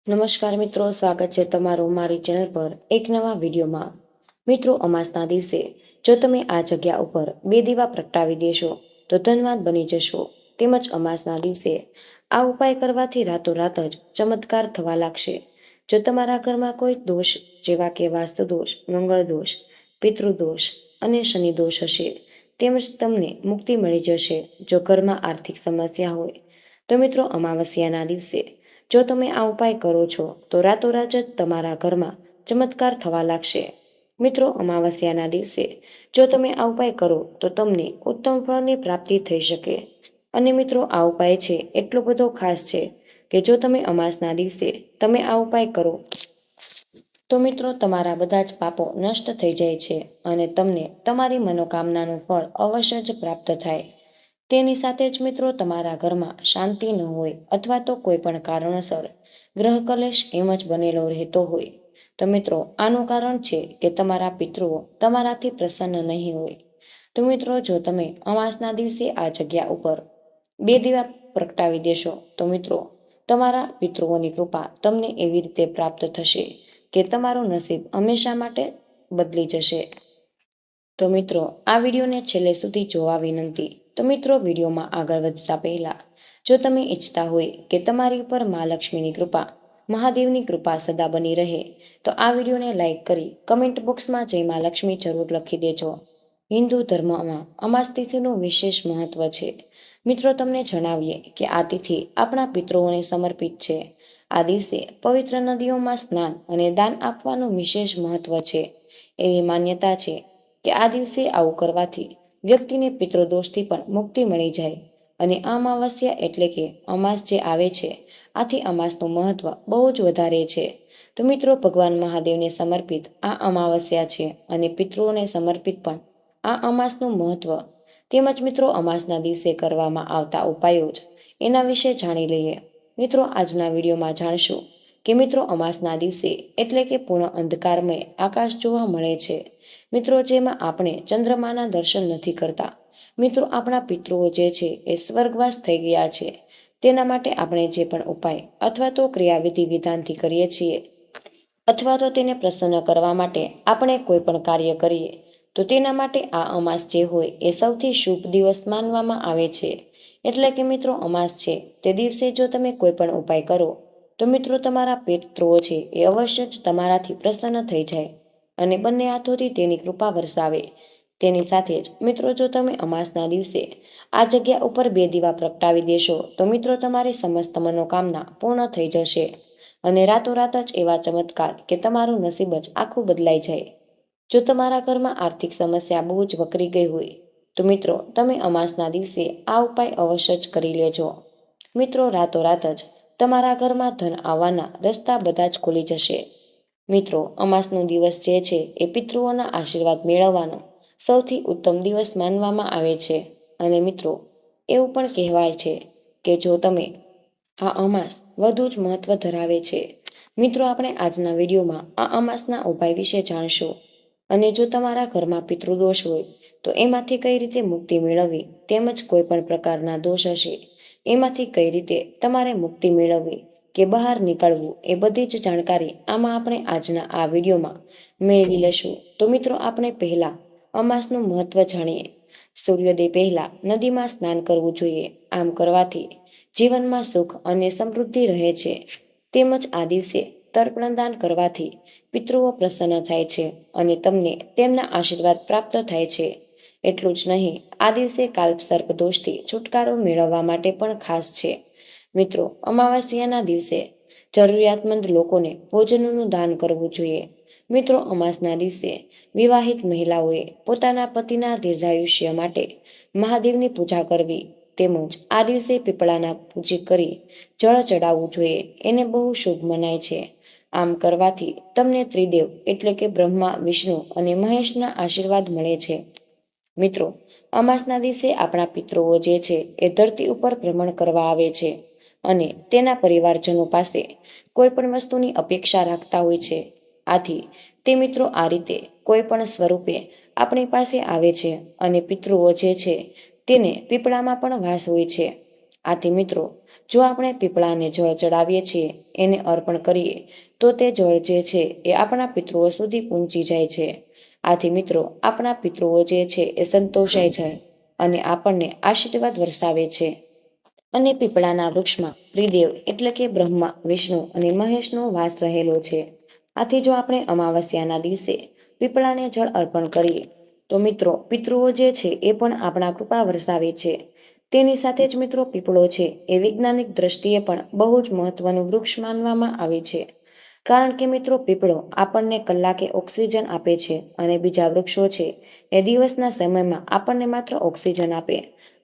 નમસ્કાર મિત્રો, સ્વાગત છે તમારું મારી ચેનલ પર એક નવા વિડીયોમાં। મિત્રો, અમાસના દિવસે જો તમે આ જગ્યા ઉપર 2 દીવા પ્રગટાવી દેશો તો ધનવાન બની જશો। તેમજ અમાસના દિવસે આ ઉપાય કરવાથી રાતોરાત જ ચમત્કાર થવા લાગશે। જો તમારા ઘરમાં કોઈ દોષ જેવા કે વાસ્તુ દોષ, મંગળ દોષ, પિતૃદોષ અને શનિ દોષ હશે તેમજ તમને મુક્તિ મળી જશે। જો ઘરમાં આર્થિક સમસ્યા હોય તો મિત્રો, અમાવસ્યાના દિવસે જો તમે આ ઉપાય કરો છો તો રાતોરાત જ તમારા ઘરમાં ચમત્કાર થવા લાગશે। મિત્રો, અમાવસ્યાના દિવસે જો તમે આ ઉપાય કરો તો તમને ઉત્તમ ફળની પ્રાપ્તિ થઈ શકે। અને મિત્રો, આ ઉપાય છે એટલો બધો ખાસ છે કે જો તમે અમાસના દિવસે તમે આ ઉપાય કરો તો મિત્રો તમારા બધા જ પાપો નષ્ટ થઈ જાય છે અને તમને તમારી મનોકામનાનું ફળ અવશ્ય જ પ્રાપ્ત થાય। તેની સાથે જ મિત્રો, તમારા ઘરમાં શાંતિ ન હોય અથવા તો કોઈ પણ કારણસર ગ્રહ કલેશ એમ જ બનેલો રહેતો હોય તો મિત્રો, આનું કારણ છે કે તમારા પિતૃઓ તમારાથી પ્રસન્ન નહીં હોય। તો મિત્રો, જો તમે અમાસના દિવસે આ જગ્યા ઉપર 2 દીવા પ્રગટાવી દેશો તો મિત્રો, તમારા પિતૃઓની કૃપા તમને એવી રીતે પ્રાપ્ત થશે કે તમારું નસીબ હંમેશા માટે બદલી જશે। તો મિત્રો, આ વિડીયોને છેલ્લે સુધી જોવા વિનંતી। તો મિત્રો, વિડીયોમાં આગળ વધતા પહેલા જો તમે ઈચ્છતા હોય કે તમારી ઉપર મા લક્ષ્મીની કૃપા, મહાદેવની કૃપા સદા બની રહે તો આ વિડીયોને લાઈક કરી કમેન્ટ બોક્સમાં જય મા લક્ષ્મી જરૂર લખી દેજો। હિન્દુ ધર્મમાં અમાસ તિથિનું વિશેષ મહત્વ છે। મિત્રો, તમને જણાવીએ કે આ તિથિ આપણા પિતૃઓને સમર્પિત છે। આ દિવસે પવિત્ર નદીઓમાં સ્નાન અને દાન આપવાનું વિશેષ મહત્વ છે। એવી માન્યતા છે કે આ દિવસે આવું કરવાથી વ્યક્તિને પિતૃદોષથી પણ મુક્તિ મળી જાય। અને અમાવસ્યા એટલે કે અમાસ જે આવે છે, આથી અમાસનું મહત્વ બહુ જ વધારે છે। તો મિત્રો, ભગવાન મહાદેવને સમર્પિત આ અમાવસ્યા છે અને પિતૃઓને સમર્પિત પણ આ અમાસનું મહત્વ તેમજ મિત્રો, અમાસના દિવસે કરવામાં આવતા ઉપાયો જ એના વિશે જાણી લઈએ। મિત્રો, આજના વિડીયોમાં જાણશું કે મિત્રો, અમાસના દિવસે એટલે કે પૂર્ણ અંધકારમય આકાશ જોવા મળે છે મિત્રો, જેમાં આપણે ચંદ્રમાના દર્શન નથી કરતા। મિત્રો, આપણા પિતૃઓ જે છે એ સ્વર્ગવાસ થઈ ગયા છે, તેના માટે આપણે જે પણ ઉપાય અથવા તો ક્રિયાવિધિ વિધાનથી કરીએ છીએ અથવા તો તેને પ્રસન્ન કરવા માટે આપણે કોઈ પણ કાર્ય કરીએ તો તેના માટે આ અમાસ જે હોય એ સૌથી શુભ દિવસ માનવામાં આવે છે। એટલે કે મિત્રો, અમાસ છે તે દિવસે જો તમે કોઈ પણ ઉપાય કરો તો મિત્રો, તમારા પિતૃઓ છે એ અવશ્ય જ તમારાથી પ્રસન્ન થઈ જાય અને બંને હાથોથી તેની કૃપા વરસાવે। તેની સાથે જ મિત્રો, જો તમે અમાસના દિવસે આ જગ્યા ઉપર 2 દીવા પ્રગટાવી દેશો તો મિત્રો, તમારી સમસ્ત મનોકામના પૂર્ણ થઈ જશે અને રાતોરાત જ એવા ચમત્કાર કે તમારું નસીબ જ આખું બદલાઈ જાય। જો તમારા ઘરમાં આર્થિક સમસ્યા બહુ જ વકરી ગઈ હોય તો મિત્રો, તમે અમાસના દિવસે આ ઉપાય અવશ્ય જ કરી લેજો। મિત્રો, રાતોરાત જ તમારા ઘરમાં ધન આવવાના રસ્તા બધા જ ખુલી જશે। મિત્રો, અમાસનો દિવસ જે છે એ પિતૃઓના આશીર્વાદ મેળવવાનો સૌથી ઉત્તમ દિવસ માનવામાં આવે છે। અને મિત્રો, એવું પણ કહેવાય છે કે જો તમે આ અમાસ વધુ જ મહત્વ ધરાવે છે। મિત્રો, આપણે આજના વિડીયોમાં આ અમાસના ઉપાય વિશે જાણશું અને જો તમારા ઘરમાં પિતૃદોષ હોય તો એમાંથી કઈ રીતે મુક્તિ મેળવવી તેમજ કોઈ પણ પ્રકારના દોષ હશે એમાંથી કઈ રીતે તમારે મુક્તિ મેળવવી કે બહાર નીકળવું એ બધી જ જાણકારી આમાં આપણે આજના આ વિડીયોમાં મેળવી લેશું। તો મિત્રો, આપણે પહેલા અમાસનું મહત્વ જાણીએ। સૂર્યોદય પહેલા નદીમાં સ્નાન કરવું જોઈએ। આમ કરવાથી જીવનમાં સુખ અને સમૃદ્ધિ રહે છે। તેમજ આ દિવસે તર્પણદાન કરવાથી પિતૃઓ પ્રસન્ન થાય છે અને તમને તેમના આશીર્વાદ પ્રાપ્ત થાય છે। એટલું જ નહીં, આ દિવસે કાલ્પસર્પ દોષથી છુટકારો મેળવવા માટે પણ ખાસ છે। મિત્રો, અમાવસ્યાના દિવસે જરૂરિયાતમંદ લોકોને ભોજનનું દાન કરવું જોઈએ। મિત્રો, અમાસના દિવસે વિવાહિત મહિલાઓએ પોતાના પતિના દીર્ઘાયુષ્ય માટે મહાદેવની પૂજા કરવી તેમજ આ દિવસે પીપળાના પૂજન કરી જળ ચડાવવું જોઈએ। એને બહુ શુભ મનાય છે। આમ કરવાથી તમને ત્રિદેવ એટલે કે બ્રહ્મા, વિષ્ણુ અને મહેશના આશીર્વાદ મળે છે। મિત્રો, અમાસના દિવસે આપણા પિતૃઓ જે છે એ ધરતી ઉપર ભ્રમણ કરવા આવે છે અને તેના પરિવારજનો પાસે કોઈ પણ વસ્તુની અપેક્ષા રાખતા હોય છે। આથી તે મિત્રો આ રીતે કોઈ પણ સ્વરૂપે આપણી પાસે આવે છે અને પિતૃઓ જે છે તેને પીપળામાં પણ વાસ હોય છે। આથી મિત્રો, જો આપણે પીપળાને જળ ચડાવીએ છીએ, એને અર્પણ કરીએ, તો તે જળ જે છે એ આપણા પિતૃઓ સુધી પહોંચી જાય છે. આથી મિત્રો આપણા પિતૃઓ જે છે એ સંતોષાય જાય અને આપણને આશીર્વાદ વરસાવે છે. અને પીપળાના વૃક્ષમાં ત્રિદેવ એટલે કે બ્રહ્મા, વિષ્ણુ અને મહેશનો વાસ રહેલો છે. આથી જો આપણે અમાવસ્યાના દિવસે પીપળાને જળ અર્પણ કરીએ તો મિત્રો પિતૃઓ જે છે એ પણ આપણા કૃપા વરસાવે છે. તેની સાથે જ મિત્રો પીપળો છે એ વૈજ્ઞાનિક દ્રષ્ટિએ પણ બહુ જ મહત્વનું વૃક્ષ માનવામાં આવે છે. કારણ કે મિત્રો પીપળો આપણને કલાકે ઓક્સિજન આપે છે અને બીજા વૃક્ષો છે એ દિવસના સમયમાં આપણને માત્ર ઓક્સિજન આપે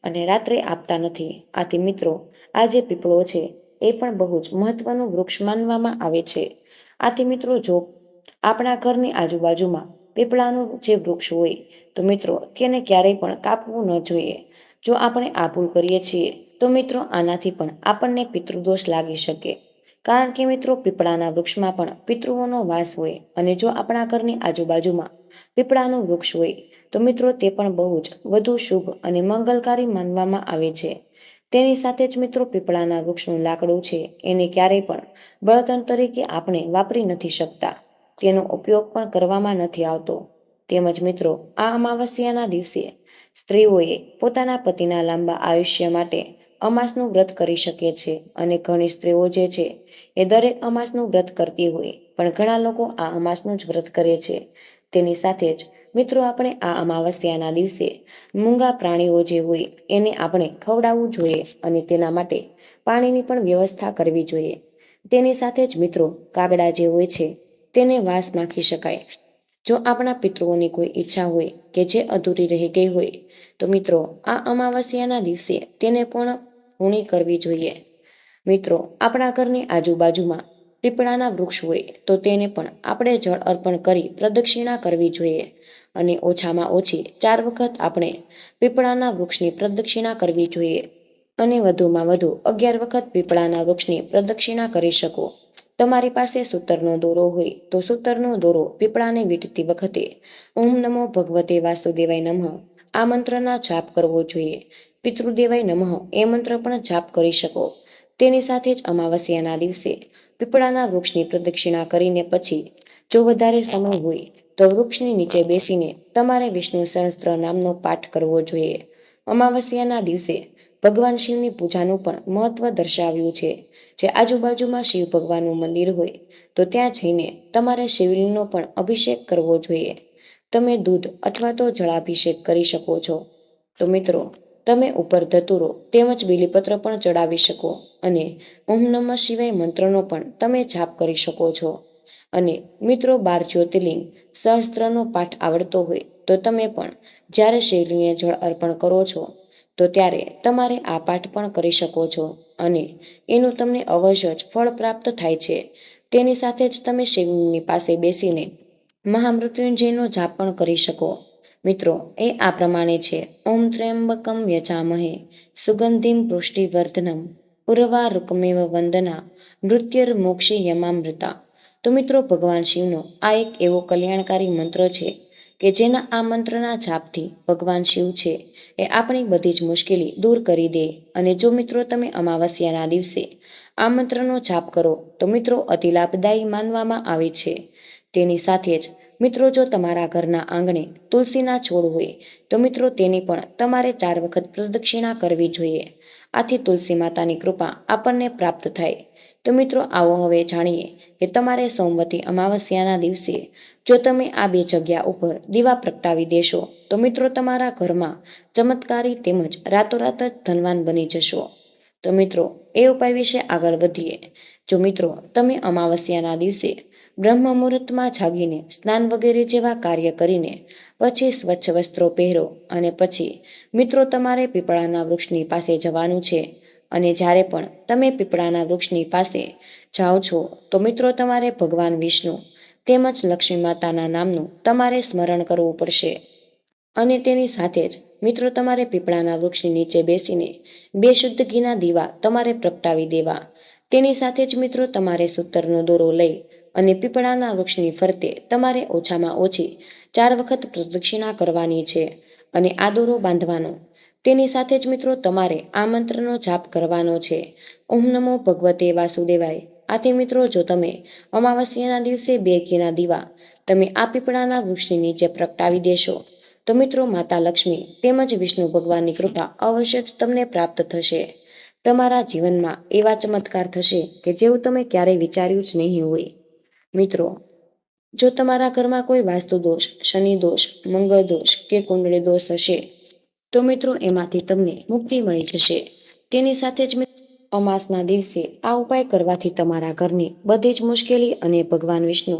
અને રાત્રે આપતા નથી. આથી મિત્રો આ જે પીપળો છે એ પણ બહુ જ મહત્વનું વૃક્ષ માનવામાં આવે છે. આથી મિત્રો જો આપણા ઘરની આજુબાજુમાં પીપળાનું જે વૃક્ષ હોય તો મિત્રો તેને ક્યારેય પણ કાપવું ન જોઈએ. જો આપણે આ ભૂલ કરીએ છીએ તો મિત્રો આનાથી પણ આપણને પિતૃદોષ લાગી શકે. કારણ કે મિત્રો પીપળાના વૃક્ષમાં પણ પિતૃઓનો વાસ હોય અને જો આપણા ઘરની આજુબાજુમાં પીપળાનું વૃક્ષ હોય તો મિત્રો તે પણ બહુ જ વધુ શુભ અને મંગલકારી માનવામાં આવે છે. તેની સાથે જ મિત્રો પીપળાના વૃક્ષનું લાકડું છે એને ક્યારેય પણ બળતણ તરીકે આપણે વાપરી નથી શકતા. તેનો ઉપયોગ પણ કરવામાં નથી આવતો. તેમજ મિત્રો આ અમાવસ્યાના દિવસે સ્ત્રીઓએ પોતાના પતિના લાંબા આયુષ્ય માટે અમાસનું વ્રત કરી શકે છે અને ઘણી સ્ત્રીઓ જે છે એ દરેક અમાસનું વ્રત કરતી હોય પણ ઘણા લોકો આ અમાસનું જ વ્રત કરે છે. તેની સાથે જ મિત્રો આપણે આ અમાવસ્યાના દિવસે મૂંગા પ્રાણીઓ જે હોય એને આપણે ખવડાવવું જોઈએ અને તેના માટે પાણીની પણ વ્યવસ્થા કરવી જોઈએ. તેની સાથે જ મિત્રો કાગડા જે હોય છે તેને વાસ નાખી શકાય. જો આપણા પિતૃઓની કોઈ ઈચ્છા હોય કે જે અધૂરી રહી ગઈ હોય તો મિત્રો આ અમાવસ્યાના દિવસે તેને પણ પૂર્ણ કરવી જોઈએ. મિત્રો આપણા ઘરની આજુબાજુમાં પીપળાના વૃક્ષ હોય તો તેને પણ આપણે જળ અર્પણ કરી પ્રદક્ષિણા કરવી જોઈએ અને ઓછામાં ઓછી 4 વખત આપણે પીપળાના વૃક્ષની પ્રદક્ષિણા કરવી જોઈએ અને વધુમાં વધુ 11 વખત પીપળાના વૃક્ષની પ્રદક્ષિણા કરી શકો. તમારી પાસે સૂતરનો દોરો હોય તો સૂતરનો દોરો પીપળાને વીંટતી વખતે ઓમ નમો ભગવતે વાસુદેવાય નમઃ આ મંત્રના જાપ કરવો જોઈએ. પિતૃદેવાય નમઃ એ મંત્ર પણ જાપ કરી શકો. તેની સાથે જ અમાવસ્યાના દિવસે પીપળાના વૃક્ષની પ્રદક્ષિણા કરીને પછી જો વધારે સમય હોય તો વૃક્ષની નીચે બેસીને તમારે વિષ્ણુ સહસ્ત્ર નામનો પાઠ કરવો જોઈએ. અમાવસ્યાના દિવસે ભગવાન શિવની પૂજાનું પણ મહત્વ દર્શાવ્યું છે. જે આજુબાજુમાં શિવ ભગવાનનું મંદિર હોય તો ત્યાં જઈને તમારે શિવલિંગનો પણ અભિષેક કરવો જોઈએ. તમે દૂધ અથવા તો જળાભિષેક કરી શકો છો. તો મિત્રો તમે ઉપર ધતુરો તેમજ બીલીપત્ર પણ ચડાવી શકો અને ઓમ નમઃ શિવાય મંત્રનો પણ તમે જાપ કરી શકો છો. અને મિત્રો 12 જ્યોતિર્લિંગ સહસ્ત્રનો પાઠ આવડતો હોય તો તમે પણ જ્યારે શિવલિંગને જળ અર્પણ કરો છો તો ત્યારે તમારે આ પાઠ પણ કરી શકો છો અને એનું તમને અવશ્ય જ ફળ પ્રાપ્ત થાય છે. તેની સાથે જ તમે શિવલિંગની પાસે બેસીને મહામૃત્યુંજયનો જાપ પણ કરી શકો. મિત્રો એ આ પ્રમાણે છે: ઓમ ત્ર્યંબકમ યજામહે સુગંધિમ પુષ્ટિવર્ધનમ ઉર્વારુકમેવ વંદના મૃત્યુર્મોક્ષી યમામૃતા. તો મિત્રો ભગવાન શિવનો આ એક એવો કલ્યાણકારી મંત્ર છે કે જેના આ મંત્રના જાપથી ભગવાન શિવ છે એ આપણી બધી જ મુશ્કેલી દૂર કરી દે. અને જો મિત્રો તમે અમાવસ્યાના દિવસે આ મંત્રનો જાપ કરો તો મિત્રો અતિ લાભદાયી માનવામાં આવે છે. તેની સાથે જ મિત્રો જો તમારા ઘરના આંગણે તુલસીના છોડ હોય તો મિત્રો તેની પણ તમારે 4 વખત પ્રદક્ષિણા કરવી જોઈએ. આથી તુલસી માતાની કૃપા આપણને પ્રાપ્ત થાય. તો મિત્રો આવો હવે જાણીએ કે તમારે સોમવતી અમાવસ્યાના દિવસે જો તમે આ 2 જગ્યા ઉપર દીવા પ્રગટાવી દેશો તો મિત્રો તમારા ઘરમાં ચમત્કારી તેમજ રાતોરાત જ ધનવાન બની જશો. તો મિત્રો એ ઉપાય વિશે આગળ વધીએ. જો મિત્રો તમે અમાવસ્યાના દિવસે બ્રહ્મ મુહૂર્તમાં જાગીને સ્નાન વગેરે જેવા કાર્ય કરીને પછી સ્વચ્છ વસ્ત્રો પહેરો અને પછી મિત્રો તમારે પીપળાના વૃક્ષની પાસે જવાનું છે. અને જ્યારે પણ તમે પીપળાના વૃક્ષની પાસે જાઓ છો તો મિત્રો તમારે ભગવાન વિષ્ણુ તેમજ લક્ષ્મી માતાના નામનું તમારે સ્મરણ કરવું પડશે. અને તેની સાથે જ મિત્રો તમારે પીપળાના વૃક્ષની નીચે બેસીને 2 શુદ્ધ ઘીના દીવા તમારે પ્રગટાવી દેવા. તેની સાથે જ મિત્રો તમારે સૂતરનો દોરો લઈ અને પીપળાના વૃક્ષની ફરતે તમારે ઓછામાં ઓછી 4 વખત પ્રદક્ષિણા કરવાની છે અને આ દોરો બાંધવાનો. તેની સાથે જ મિત્રો તમારે આ મંત્રનો જાપ કરવાનો છે, ઓમ નમો ભગવતે વાસુદેવાય. આથી મિત્રો જો તમે અમાવસ્યાના દિવસે 2 ઘીના દીવા તમે આ પીપળાના વૃક્ષની નીચે પ્રગટાવી દેશો તો મિત્રો માતા લક્ષ્મી તેમજ વિષ્ણુ ભગવાનની કૃપા અવશ્ય જ તમને પ્રાપ્ત થશે. તમારા જીવનમાં એવા ચમત્કાર થશે કે જેવું તમે ક્યારેય વિચાર્યું જ નહીં હોય. મિત્રો, જો તમારા ઘરમાં કોઈ વાસ્તુ દોષ, શનિ દોષ, મંગળ દોષ કે કુંડળી દોષ હશે તો મિત્રો એમાંથી તમને મુક્તિ મળી જશે. તેની સાથે જ અમાસના દિવસે આ ઉપાય કરવાથી તમારા ઘરની બધી જ મુશ્કેલી અને ભગવાન વિષ્ણુ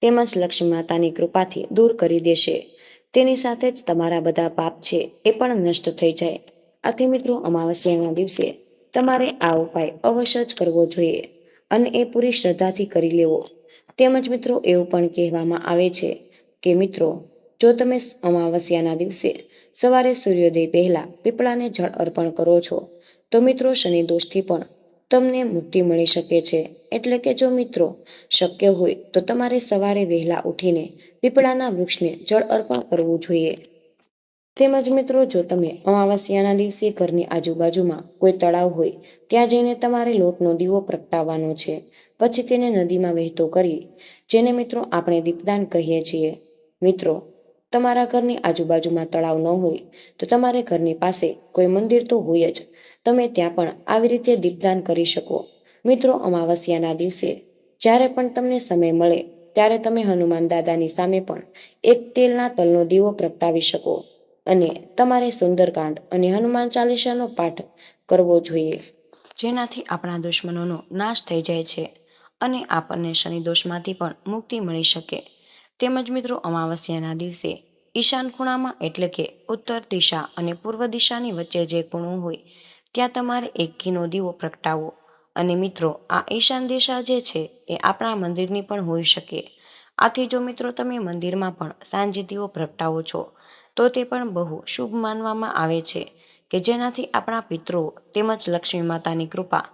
તેમજ લક્ષ્મી માતાની કૃપાથી દૂર કરી દેશે. તેની સાથે જ તમારા બધા પાપ છે એ પણ નષ્ટ થઈ જાય. આથી મિત્રો અમાવસ્યાના દિવસે તમારે આ ઉપાય અવશ્ય જ કરવો જોઈએ અને એ પૂરી શ્રદ્ધાથી કરી લેવો. તેમજ મિત્રો એવું પણ કહેવામાં આવે છે કે મિત્રો જો તમે અમાવસ્યાના દિવસે સવારે સૂર્યોદય પહેલા પીપળાને જળ અર્પણ કરો છો તો મિત્રો શનિ દોષથી પણ તમને મુક્તિ મળી શકે છે. એટલે કે જો મિત્રો શક્ય હોય તો તમારે સવારે વહેલા ઉઠીને પીપળાના વૃક્ષને જળ અર્પણ કરવું જોઈએ. તેમજ મિત્રો જો તમે અમાવસ્યાના દિવસે ઘરની આજુબાજુમાં કોઈ તળાવ હોય ત્યાં જઈને તમારે લોટનો દીવો પ્રગટાવવાનો છે. પછી તેને નદીમાં વહેતો કરી, જેને મિત્રો આપણે દીપદાન કહીએ છીએ. મિત્રો, તમારા ઘરની આજુબાજુમાં તળાવ ન હોય તો તમારે ઘરની પાસે કોઈ મંદિર તો હોય જ, તમે ત્યાં પણ આવી રીતે દીપદાન કરી શકો. મિત્રો, અમાવસ્યાના દિવસે જ્યારે પણ તમને સમય મળે ત્યારે તમે હનુમાન દાદાની સામે પણ એક તેલના તલનો દીવો પ્રગટાવી શકો અને તમારે સુંદરકાંડ અને હનુમાન ચાલીસાનો પાઠ કરવો જોઈએ, જેનાથી આપણા દુશ્મનોનો નાશ થઈ જાય છે અને આપણને શનિ દોષમાંથી પણ મુક્તિ મળી શકે. તેમજ મિત્રો અમાવસ્યાના દિવસે ઈશાન ખૂણામાં એટલે કે ઉત્તર દિશા અને પૂર્વ દિશાની વચ્ચે જે ખૂણો હોય ત્યાં તમારે એક ઘીનો દીવો પ્રગટાવવો. અને મિત્રો આ ઈશાન દિશા જે છે એ આપણા મંદિરની પણ હોઈ શકે. આથી જો મિત્રો તમે મંદિરમાં પણ સાંજે દીવો પ્રગટાવો છો તો તે પણ બહુ શુભ માનવામાં આવે છે કે જેનાથી આપણા પિતૃઓ તેમજ લક્ષ્મી માતાની કૃપા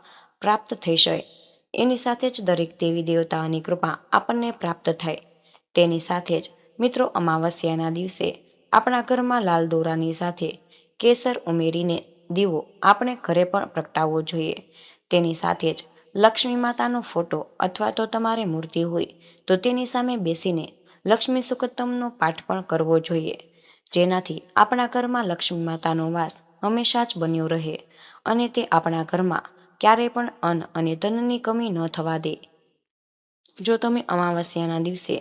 પ્રાપ્ત થઈ શકે. એની સાથે જ દરેક દેવી દેવતાઓની કૃપા આપણને પ્રાપ્ત થાય. તેની સાથે જ મિત્રો અમાવસ્યાના દિવસે આપણા ઘરમાં લાલ દોરાની સાથે કેસર ઉમેરીને દીવો આપણે ઘરે પણ પ્રગટાવવો જોઈએ. તેની સાથે જ લક્ષ્મી માતાનો ફોટો અથવા તો તમારે મૂર્તિ હોય તો તેની સામે બેસીને લક્ષ્મી સુક્તમનો પાઠ પણ કરવો જોઈએ, જેનાથી આપણા ઘરમાં લક્ષ્મી માતાનો વાસ હંમેશા જ બન્યો રહે અને તે આપણા ઘરમાં ક્યારેય પણ અન્ન અને ધનની કમી ન થવા દે. જો તમે અમાવસ્યાના દિવસે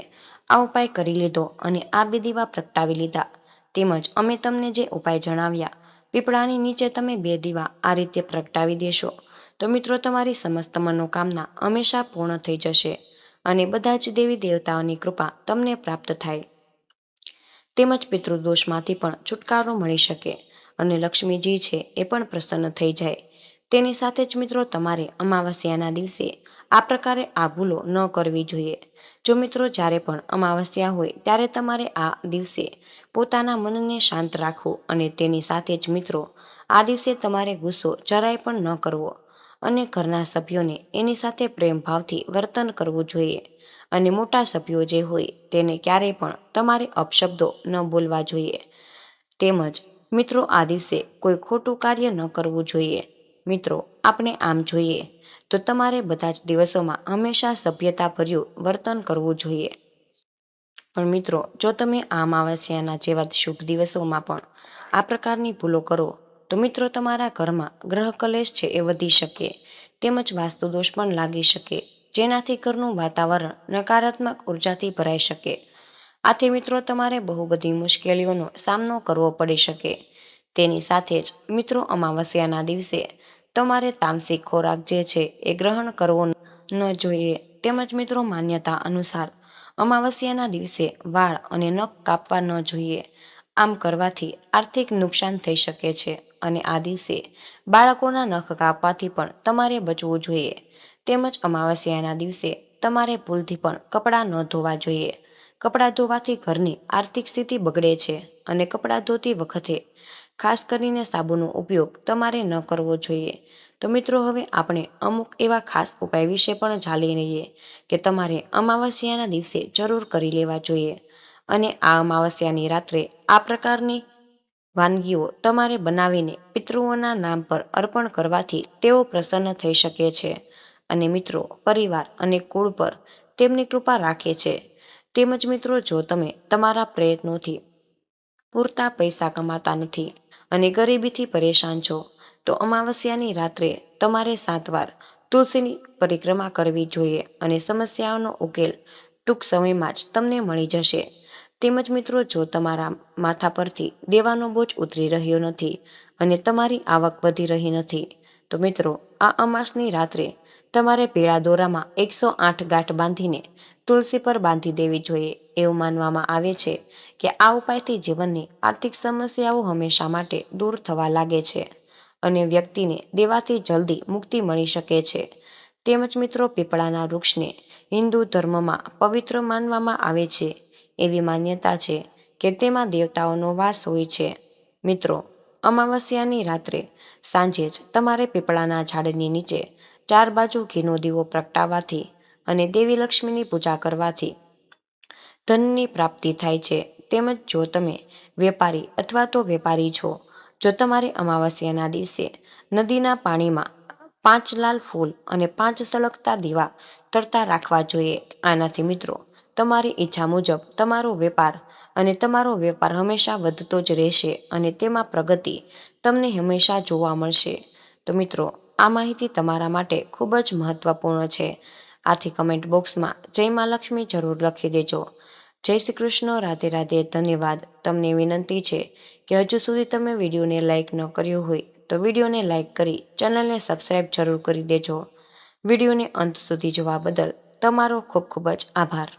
આ ઉપાય કરી લીધો અને આ 2 દીવા પ્રગટાવી લીધા, તેમજ અમે તમને જે ઉપાય જણાવ્યા પીપળાની નીચે તમે 2 દીવા આ રીતે પ્રગટાવી દેશો તો મિત્રો તમારી સમસ્ત મનોકામના હંમેશા પૂર્ણ થઈ જશે અને બધા જ દેવી દેવતાઓની કૃપા તમને પ્રાપ્ત થાય. તેમજ પિતૃદોષમાંથી પણ છુટકારો મળી શકે અને લક્ષ્મીજી છે એ પણ પ્રસન્ન થઈ જાય. તેની સાથે જ મિત્રો તમારે અમાવસ્યાના દિવસે આ પ્રકારે આ ભૂલો ન કરવી જોઈએ. જો મિત્રો જ્યારે પણ અમાવસ્યા હોય ત્યારે તમારે આ દિવસે પોતાના મનને શાંત રાખવું અને તેની સાથે જ મિત્રો આ દિવસે તમારે ગુસ્સો જરાય પણ ન કરવો અને ઘરના સભ્યોને એની સાથે પ્રેમ ભાવથી વર્તન કરવું જોઈએ અને મોટા સભ્યો જે હોય તેને ક્યારેય પણ તમારે અપશબ્દો ન બોલવા જોઈએ. તેમજ મિત્રો આ દિવસે કોઈ ખોટું કાર્ય ન કરવું જોઈએ. મિત્રો આપણે આમ જોઈએ તો તમારે બધા જ દિવસોમાં હંમેશા સભ્યતાભર્યું વર્તન કરવું જોઈએ. પણ મિત્રો જો તમે આ અમાવસ્યાના જેવા શુભ દિવસોમાં પણ આ પ્રકારની ભૂલો કરો તો મિત્રો તમારા ઘરમાં ગ્રહ કલેશ છે એ વધી શકે તેમજ વાસ્તુદોષ પણ લાગી શકે, જેનાથી ઘરનું વાતાવરણ નકારાત્મક ઉર્જાથી ભરાઈ શકે. આથી મિત્રો તમારે બહુ બધી મુશ્કેલીઓનો સામનો કરવો પડી શકે. તેની સાથે જ મિત્રો અમાવસ્યાના દિવસે તમારે તામસિક ખોરાક જે છે એ ગ્રહણ કરવો ન જોઈએ. તેમજ મિત્રો માન્યતા અનુસાર અમાવસ્યાના દિવસે વાળ અને નખ કાપવા ન જોઈએ. આમ કરવાથી આર્થિક નુકસાન થઈ શકે છે અને આ દિવસે બાળકોના નખ કાપવાથી પણ તમારે બચવું જોઈએ. તેમજ અમાવસ્યાના દિવસે તમારે ભૂલથી પણ કપડાં ન ધોવા જોઈએ. કપડાં ધોવાથી ઘરની આર્થિક સ્થિતિ બગડે છે અને કપડાં ધોતી વખતે ખાસ કરીને સાબુનો ઉપયોગ તમારે ન કરવો જોઈએ. તો મિત્રો હવે આપણે અમુક એવા ખાસ ઉપાય વિશે પણ જાણી લઈએ કે તમારે અમાવસ્યાના દિવસે જરૂર કરી લેવા જોઈએ અને આ અમાવસ્યાની રાત્રે આ પ્રકારની વાનગીઓ તમારે બનાવીને પિતૃઓના નામ પર અર્પણ કરવાથી તેઓ પ્રસન્ન થઈ શકે છે અને મિત્રો પરિવાર અને કુળ પર તેમની કૃપા રાખે છે. તેમજ મિત્રો જો તમે તમારા પ્રયત્નોથી પૂરતા પૈસા કમાતા નથી અને ગરીબીથી પરેશાન છો તો અમાવસ્યાની રાત્રે તમારે 7 વાર તુલસીની પરિક્રમા કરવી જોઈએ અને સમસ્યાઓનો ઉકેલ ટૂંક સમયમાં જ તમને મળી જશે. તેમજ મિત્રો જો તમારા માથા પરથી દેવાનો બોજ ઉતરી રહ્યો નથી અને તમારી આવક વધી રહી નથી તો મિત્રો આ અમાસની રાત્રે તમારે પીળા દોરામાં 108 ગાંઠ બાંધીને તુલસી પર બાંધી દેવી જોઈએ. એવું માનવામાં આવે છે કે આ ઉપાયથી જીવનની આર્થિક સમસ્યાઓ હંમેશા માટે દૂર થવા લાગે છે અને વ્યક્તિને દેવાથી જલ્દી મુક્તિ મળી શકે છે. તેમજ મિત્રો પીપળાના વૃક્ષને હિન્દુ ધર્મમાં પવિત્ર માનવામાં આવે છે. એવી માન્યતા છે કે તેમાં દેવતાઓનો વાસ હોય છે. મિત્રો અમાવસ્યાની રાત્રે સાંજે જ તમારે પીપળાના ઝાડની નીચે 4 બાજુ ઘીનો દીવો પ્રગટાવવાથી અને દેવી લક્ષ્મીની પૂજા કરવાથી ધનની પ્રાપ્તિ થાય છે. તેમજ જો તમે વેપારી અથવા તો વેપારી છો જો તમારે અમાવસ્યાના દિવસે નદીના પાણીમાં 5 લાલ ફૂલ અને 5 સળગતા દીવા તરતા રાખવા જોઈએ. આનાથી મિત્રો તમારી ઈચ્છા મુજબ તમારો વેપાર હંમેશા વધતો જ રહેશે અને તેમાં પ્રગતિ તમને હંમેશા જોવા મળશે. તો મિત્રો આ માહિતી તમારા માટે ખૂબ જ મહત્વપૂર્ણ છે. આથી કમેન્ટ બોક્સમાં જય મા લક્ષ્મી જરૂર લખી દેજો. જય શ્રી કૃષ્ણ. રાધે રાધે. ધન્યવાદ. તમને વિનંતી છે કે હજુ સુધી તમે વિડીયોને લાઇક ન કર્યો હોય તો વિડીયોને લાઇક કરી ચેનલને સબસ્ક્રાઈબ જરૂર કરી દેજો. વિડીયોને અંત સુધી જોવા બદલ તમારો ખૂબ ખૂબ જ આભાર.